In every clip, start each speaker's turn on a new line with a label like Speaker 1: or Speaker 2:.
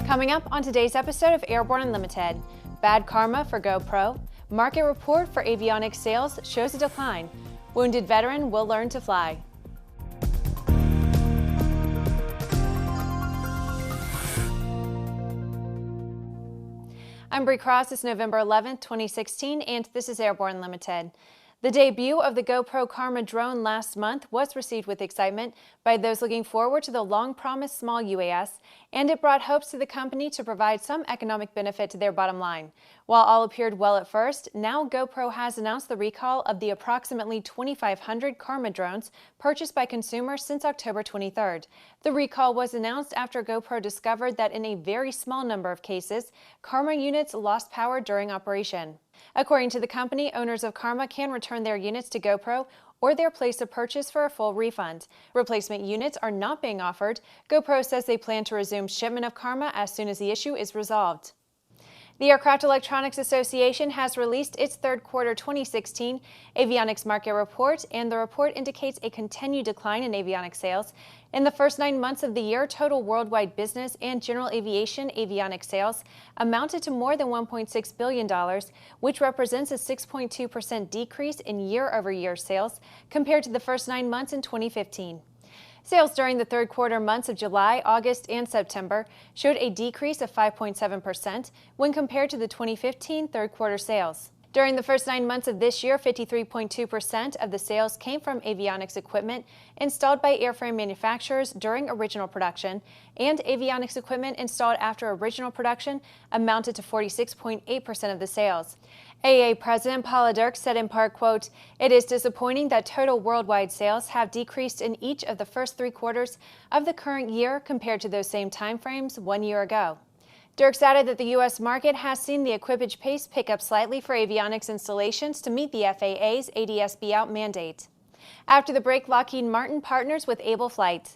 Speaker 1: Coming up on today's episode of Airborne Unlimited, bad karma for GoPro, market report for avionics sales shows a decline, wounded veteran will learn to fly. I'm Bree Cross. It's November 11th, 2016, and this is Airborne Unlimited. The debut of the GoPro Karma drone last month was received with excitement by those looking forward to the long-promised small UAS, and it brought hopes to the company to provide some economic benefit to their bottom line. While all appeared well at first, now GoPro has announced the recall of the approximately 2,500 Karma drones purchased by consumers since October 23rd. The recall was announced after GoPro discovered that in a very small number of cases, Karma units lost power during operation. According to the company, owners of Karma can return their units to GoPro or their place of purchase for a full refund. Replacement units are not being offered. GoPro says they plan to resume shipment of Karma as soon as the issue is resolved. The Aircraft Electronics Association has released its third quarter 2016 avionics market report, and the report indicates a continued decline in avionics sales. In the first 9 months of the year, total worldwide business and general aviation avionics sales amounted to more than $1.6 billion, which represents a 6.2% decrease in year-over-year sales compared to the first 9 months in 2015. Sales during the third quarter months of July, August, and September showed a decrease of 5.7% when compared to the 2015 third quarter sales. During the first 9 months of this year, 53.2% of the sales came from avionics equipment installed by airframe manufacturers during original production, and avionics equipment installed after original production amounted to 46.8% of the sales. AEA President Paula Dirks said in part, quote, "It is disappointing that total worldwide sales have decreased in each of the first 3 quarters of the current year compared to those same timeframes 1 year ago." Dirks added that the U.S. market has seen the equipage pace pick up slightly for avionics installations to meet the FAA's ADS-B out mandate. After the break, Lockheed Martin partners with Able Flight.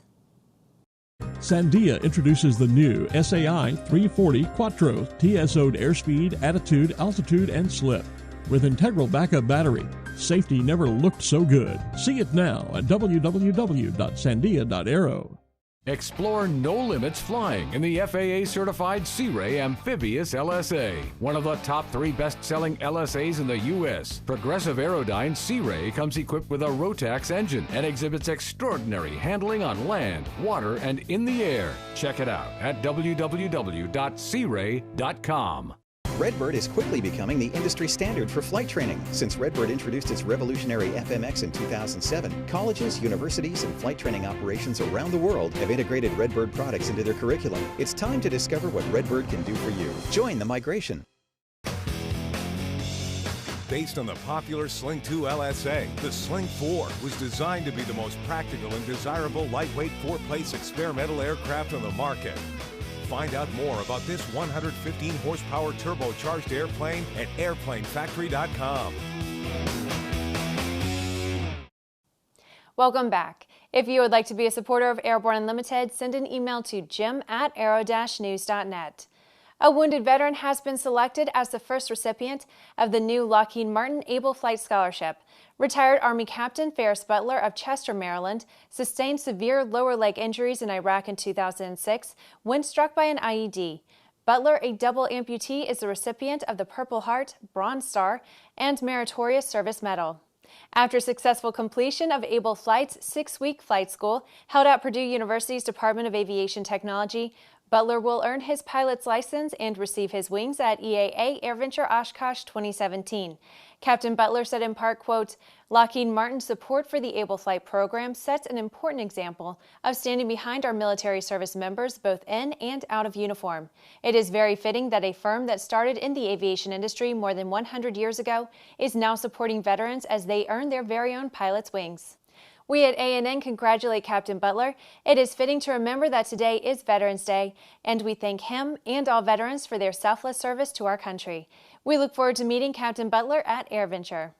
Speaker 2: Sandia introduces the new SAI 340 Quattro TSO'd airspeed, attitude, altitude, and slip. With integral backup battery, safety never looked so good. See it now at www.sandia.aero.
Speaker 3: Explore no limits flying in the FAA-certified Sea Ray Amphibious LSA, one of the top 3 best-selling LSAs in the U.S. Progressive Aerodyne Sea Ray comes equipped with a Rotax engine and exhibits extraordinary handling on land, water, and in the air. Check it out at www.searay.com.
Speaker 4: Redbird is quickly becoming the industry standard for flight training. Since Redbird introduced its revolutionary FMX in 2007, colleges, universities, and flight training operations around the world have integrated Redbird products into their curriculum. It's time to discover what Redbird can do for you. Join the migration.
Speaker 5: Based on the popular Sling 2 LSA, the Sling 4 was designed to be the most practical and desirable lightweight 4-place experimental aircraft on the market. Find out more about this 115 horsepower turbocharged airplane at airplanefactory.com.
Speaker 1: Welcome back. If you would like to be a supporter of Airborne Unlimited, send an email to jim@aero-news.net. A wounded veteran has been selected as the first recipient of the new Lockheed Martin Able Flight Scholarship. Retired Army Captain Ferris Butler of Chester, Maryland, sustained severe lower leg injuries in Iraq in 2006 when struck by an IED. Butler, a double amputee, is the recipient of the Purple Heart, Bronze Star, and Meritorious Service Medal. After successful completion of Able Flight's 6-week flight school held at Purdue University's Department of Aviation Technology, Butler will earn his pilot's license and receive his wings at EAA AirVenture Oshkosh 2017. Captain Butler said in part, quote, "Lockheed Martin's support for the Able Flight program sets an important example of standing behind our military service members both in and out of uniform. It is very fitting that a firm that started in the aviation industry more than 100 years ago is now supporting veterans as they earn their very own pilot's wings." We at ANN congratulate Captain Butler. It is fitting to remember that today is Veterans Day, and we thank him and all veterans for their selfless service to our country. We look forward to meeting Captain Butler at AirVenture.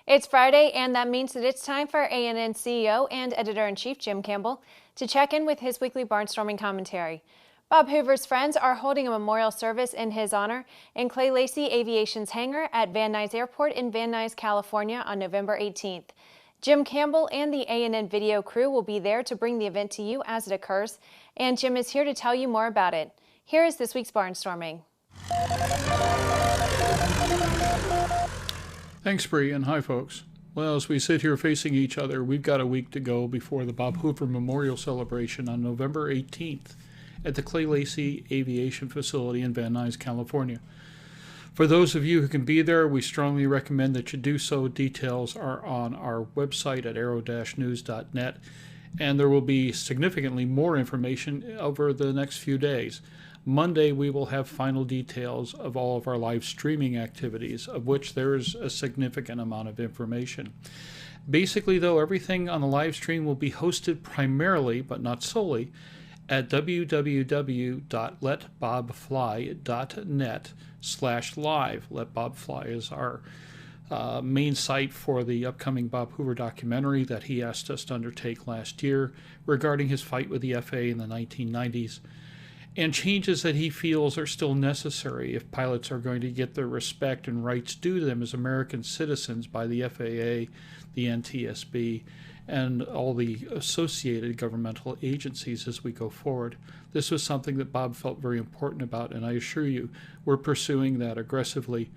Speaker 1: It's Friday, and that means that it's time for ANN CEO and Editor-in-Chief Jim Campbell to check in with his weekly barnstorming commentary. Bob Hoover's friends are holding a memorial service in his honor in Clay Lacy Aviation's hangar at Van Nuys Airport in Van Nuys, California on November 18th. Jim Campbell and the A&N video crew will be there to bring the event to you as it occurs, and Jim is here to tell you more about it. Here is this week's barnstorming.
Speaker 6: Thanks, Bree, and hi, folks. Well, as we sit here facing each other, we've got a week to go before the Bob Hoover Memorial Celebration on November 18th at the Clay Lacy Aviation Facility in Van Nuys, California. For those of you who can be there, we strongly recommend that you do so. Details are on our website at aero-news.net, and there will be significantly more information over the next few days. Monday, we will have final details of all of our live streaming activities, of which there is a significant amount of information. Basically, though, everything on the live stream will be hosted primarily, but not solely, at www.letbobfly.net/live. Let Bob Fly is our main site for the upcoming Bob Hoover documentary that he asked us to undertake last year regarding his fight with the FAA in the 1990s, and changes that he feels are still necessary if pilots are going to get the respect and rights due to them as American citizens by the FAA, the NTSB, and all the associated governmental agencies as we go forward. This was something that Bob felt very important about, and I assure you, we're pursuing that aggressively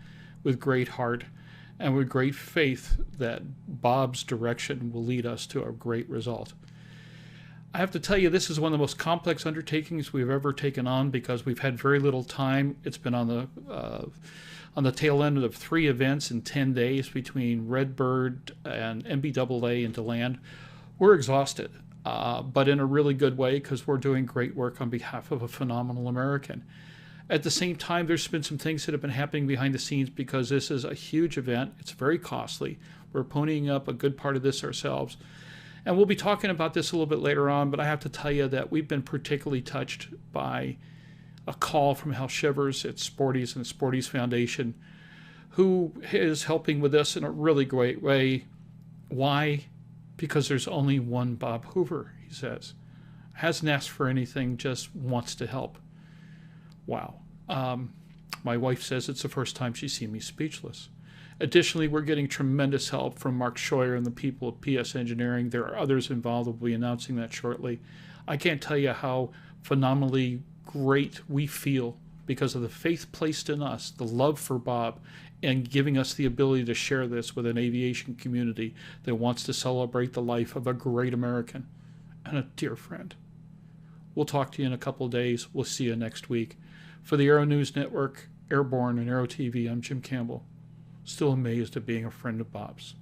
Speaker 6: with great heart and with great faith that Bob's direction will lead us to a great result. I have to tell you, this is one of the most complex undertakings we've ever taken on because we've had very little time. It's been on the tail end of 3 events in 10 days between Redbird and NBAA and DeLand. We're exhausted, but in a really good way because we're doing great work on behalf of a phenomenal American. At the same time, there's been some things that have been happening behind the scenes because this is a huge event. It's very costly. We're ponying up a good part of this ourselves. And we'll be talking about this a little bit later on, but I have to tell you that we've been particularly touched by a call from Hal Shivers at Sporties and the Sporties Foundation, who is helping with us in a really great way. Why? Because there's only one Bob Hoover, he says. Hasn't asked for anything, just wants to help. Wow. My wife says it's the first time she's seen me speechless. Additionally, we're getting tremendous help from Mark Scheuer and the people at PS Engineering. There are others involved. We'll be announcing that shortly. I can't tell you how phenomenally great we feel because of the faith placed in us, the love for Bob, and giving us the ability to share this with an aviation community that wants to celebrate the life of a great American and a dear friend. We'll talk to you in a couple of days. We'll see you next week. For the Aero News Network, Airborne, and Aero TV, I'm Jim Campbell. Still amazed at being a friend of Bob's.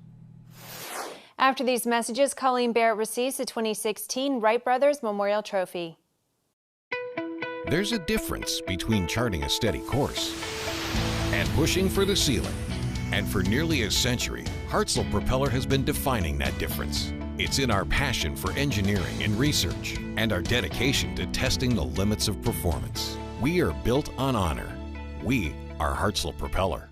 Speaker 1: After these messages, Colleen Barrett receives the 2016 Wright Brothers Memorial Trophy.
Speaker 7: There's a difference between charting a steady course and pushing for the ceiling. And for nearly a century, Hartzell Propeller has been defining that difference. It's in our passion for engineering and research and our dedication to testing the limits of performance. We are built on honor. We are Hartzell Propeller.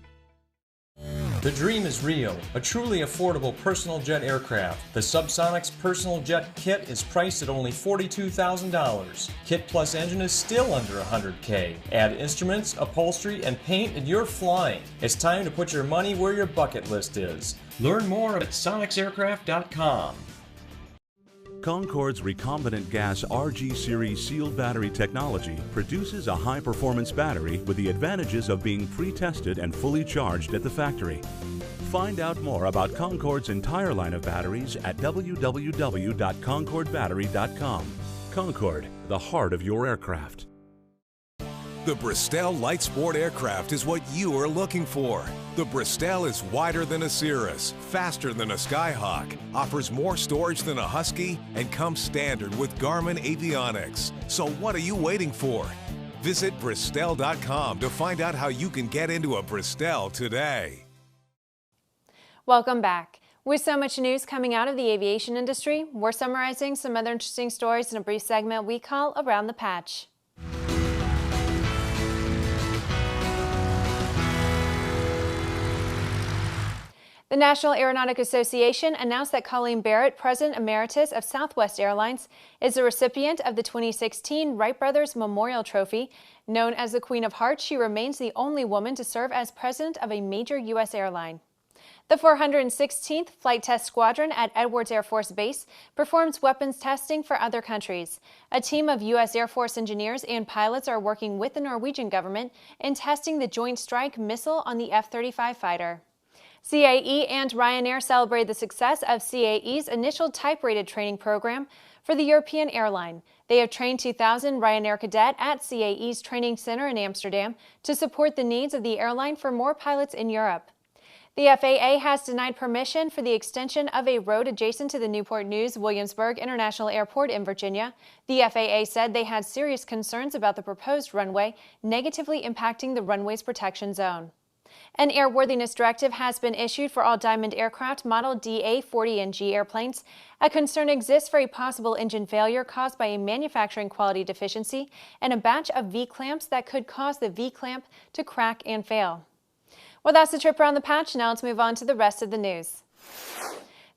Speaker 8: The dream is real, a truly affordable personal jet aircraft. The Subsonics Personal Jet Kit is priced at only $42,000. Kit plus engine is still under $100K. Add instruments, upholstery, and paint and you're flying. It's time to put your money where your bucket list is. Learn more at sonicsaircraft.com.
Speaker 9: Concorde's recombinant gas RG series sealed battery technology produces a high-performance battery with the advantages of being pre-tested and fully charged at the factory. Find out more about Concorde's entire line of batteries at www.concordebattery.com. Concorde, the heart of your aircraft.
Speaker 5: The Bristol Light Sport aircraft is what you are looking for. The Bristol is wider than a Cirrus, faster than a Skyhawk, offers more storage than a Husky, and comes standard with Garmin avionics. So what are you waiting for? Visit Bristol.com to find out how you can get into a Bristol today.
Speaker 1: Welcome back. With so much news coming out of the aviation industry, we're summarizing some other interesting stories in a brief segment we call Around the Patch. The National Aeronautic Association announced that Colleen Barrett, President Emeritus of Southwest Airlines, is the recipient of the 2016 Wright Brothers Memorial Trophy. Known as the Queen of Hearts, she remains the only woman to serve as president of a major U.S. airline. The 416th Flight Test Squadron at Edwards Air Force Base performs weapons testing for other countries. A team of U.S. Air Force engineers and pilots are working with the Norwegian government in testing the Joint Strike Missile on the F-35 fighter. CAE and Ryanair celebrate the success of CAE's initial type-rated training program for the European airline. They have trained 2,000 Ryanair cadet at CAE's training center in Amsterdam to support the needs of the airline for more pilots in Europe. The FAA has denied permission for the extension of a road adjacent to the Newport News Williamsburg International Airport in Virginia. The FAA said they had serious concerns about the proposed runway negatively impacting the runway's protection zone. An airworthiness directive has been issued for all Diamond aircraft model DA-40NG airplanes. A concern exists for a possible engine failure caused by a manufacturing quality deficiency and a batch of V-clamps that could cause the V-clamp to crack and fail. Well, that's the trip around the patch. Now let's move on to the rest of the news.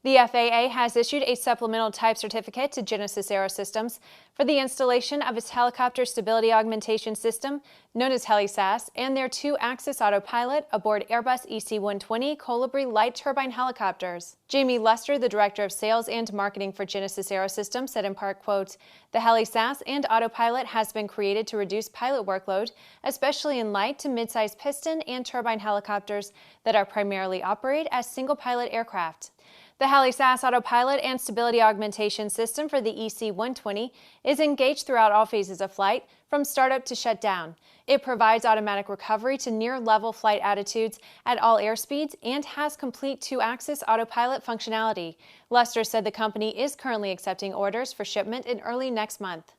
Speaker 1: The FAA has issued a supplemental type certificate to Genesis Aerosystems for the installation of its helicopter stability augmentation system, known as HeliSAS, and their 2-axis autopilot aboard Airbus EC-120 Colibri light turbine helicopters. Jamie Luster, the Director of Sales and Marketing for Genesis Aerosystems, said in part, quote, "The HeliSAS and autopilot has been created to reduce pilot workload, especially in light to mid-sized piston and turbine helicopters that are primarily operated as single-pilot aircraft." The HeliSAS autopilot and stability augmentation system for the EC-120 is engaged throughout all phases of flight, from startup to shutdown. It provides automatic recovery to near-level flight attitudes at all airspeeds and has complete 2-axis autopilot functionality. Luster said the company is currently accepting orders for shipment in early next month.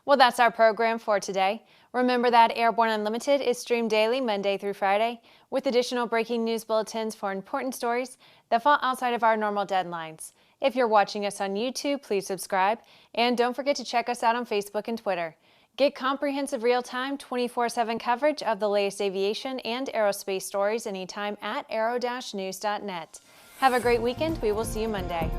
Speaker 1: Well, that's our program for today. Remember that Airborne Unlimited is streamed daily Monday through Friday with additional breaking news bulletins for important stories that fall outside of our normal deadlines. If you're watching us on YouTube, please subscribe, and don't forget to check us out on Facebook and Twitter. Get comprehensive real-time 24/7 coverage of the latest aviation and aerospace stories anytime at aero-news.net. Have a great weekend. We will see you Monday.